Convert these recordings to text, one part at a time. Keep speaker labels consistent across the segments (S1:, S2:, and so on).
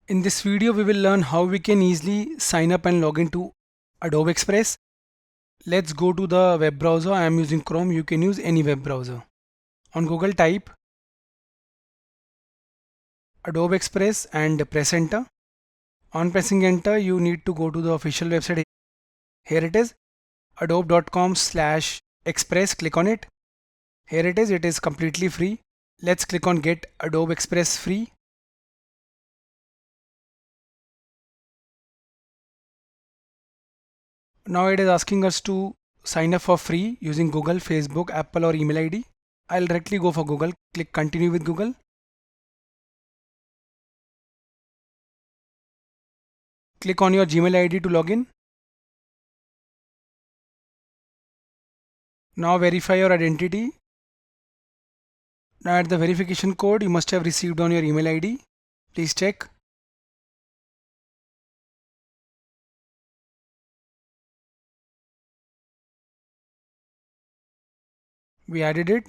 S1: In this video, we will learn how we can easily sign up and log into Adobe Express. Let's go to the web browser. I am using Chrome. You can use any web browser. On Google, type Adobe Express and press enter. On pressing enter, you need to go to the official website. Here it is, adobe.com/express. Click on it. Here it is completely free. Let's click on get Adobe Express free. Now it is asking us to sign up for free using Google, Facebook, Apple or email ID. I'll directly go for Google. Click continue with Google. Click on your Gmail ID to log in. Now verify your identity. Now add the verification code you must have received on your email ID. Please check. We added it.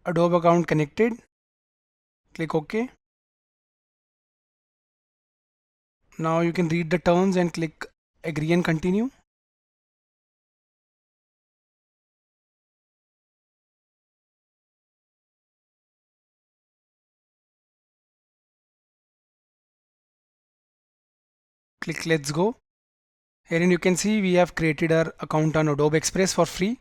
S1: Adobe account connected. Click OK. Now you can read the terms and click agree and continue. Click let's go. Herein you can see we have created our account on Adobe Express for free.